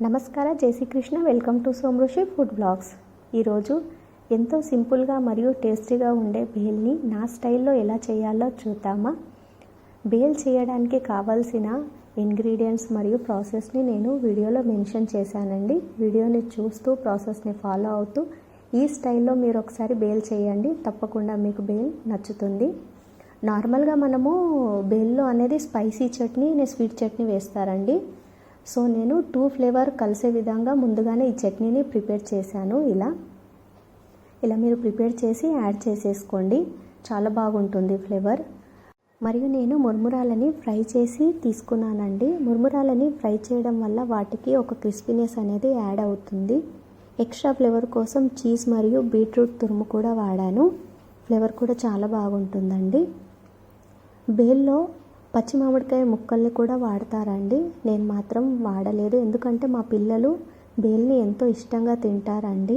నమస్కార జై Shri Krishna. Welcome to Somrushi food blogs. ఈరోజు ఎంతో సింపుల్గా మరియు టేస్టీగా ఉండే బేల్ని నా స్టైల్లో ఎలా చేయాలో చూద్దామా. బేల్ చేయడానికి కావాల్సిన ఇంగ్రీడియంట్స్ మరియు ప్రాసెస్ని నేను వీడియోలో మెన్షన్ చేశానండి. వీడియోని చూస్తూ ప్రాసెస్ని ఫాలో అవుతూ ఈ స్టైల్లో మీరు ఒకసారి బేల్ చేయండి, తప్పకుండా మీకు బేల్ నచ్చుతుంది. నార్మల్గా మనము బేల్లో అనేది స్పైసీ చట్నీ, స్వీట్ చట్నీ వేస్తారండి. సో నేను 2 ఫ్లేవర్ కలిసే విధంగా ముందుగానే ఈ చట్నీని ప్రిపేర్ చేశాను. ఇలా మీరు ప్రిపేర్ చేసి యాడ్ చేసేసుకోండి, చాలా బాగుంటుంది ఫ్లేవర్. మరియు నేను ముర్మురాలని ఫ్రై చేసి తీసుకున్నానండి. ముర్మురాలని ఫ్రై చేయడం వల్ల వాటికి ఒక క్రిస్పీనెస్ అనేది యాడ్ అవుతుంది. ఎక్స్ట్రా ఫ్లేవర్ కోసం చీజ్ మరియు బీట్రూట్ తురుము కూడా వాడాను. ఫ్లేవర్ కూడా చాలా బాగుంటుందండి. బేల్లో పచ్చి మామిడికాయ ముక్కల్ని కూడా వాడతారండి. నేను మాత్రం వాడలేదు, ఎందుకంటే మా పిల్లలు బేల్ని ఎంతో ఇష్టంగా తింటారండి.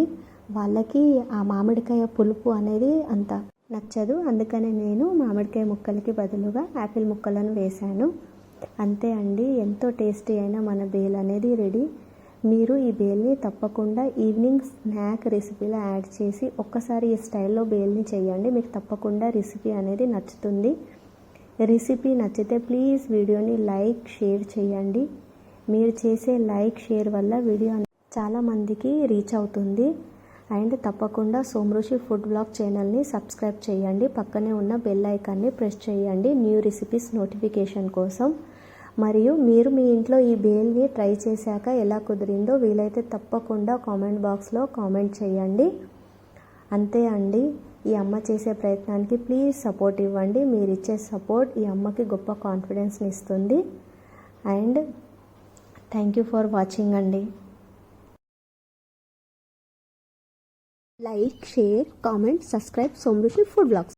వాళ్ళకి ఆ మామిడికాయ పులుపు అనేది అంత నచ్చదు. అందుకని నేను మామిడికాయ ముక్కలకి బదులుగా యాపిల్ ముక్కలను వేశాను. అంతే అండి, ఎంతో టేస్టీ అయిన మన బేల్ అనేది రెడీ. మీరు ఈ బేల్ని తప్పకుండా ఈవినింగ్ స్నాక్ రెసిపీలో యాడ్ చేసి ఒక్కసారి ఈ స్టైల్లో బేల్ని చేయండి, మీకు తప్పకుండా రెసిపీ అనేది నచ్చుతుంది. రెసిపీ నచ్చితే ప్లీజ్ వీడియోని లైక్ షేర్ చేయండి. మీరు చేసే లైక్ షేర్ వల్ల వీడియో చాలామందికి రీచ్ అవుతుంది. అండ్ తప్పకుండా సోమృషి ఫుడ్ బ్లాగ్ ఛానల్ని సబ్స్క్రైబ్ చేయండి. పక్కనే ఉన్న బెల్ ఐకాన్ని ప్రెస్ చేయండి న్యూ రెసిపీస్ నోటిఫికేషన్ కోసం. మరియు మీరు మీ ఇంట్లో ఈ బేల్ని ట్రై చేశాక ఎలా కుదిరిందో వీలైతే తప్పకుండా కామెంట్ బాక్స్లో కామెంట్ చేయండి. అంతే అండి, ఈ అమ్మ చేసే ప్రయత్నానికి ప్లీజ్ సపోర్ట్ ఇవ్వండి. మీరు ఇచ్చే సపోర్ట్ ఈ అమ్మకి గొప్ప కాన్ఫిడెన్స్ని ఇస్తుంది. And thank you for watching అండి. Like, share, comment, subscribe Somrushi food blogs.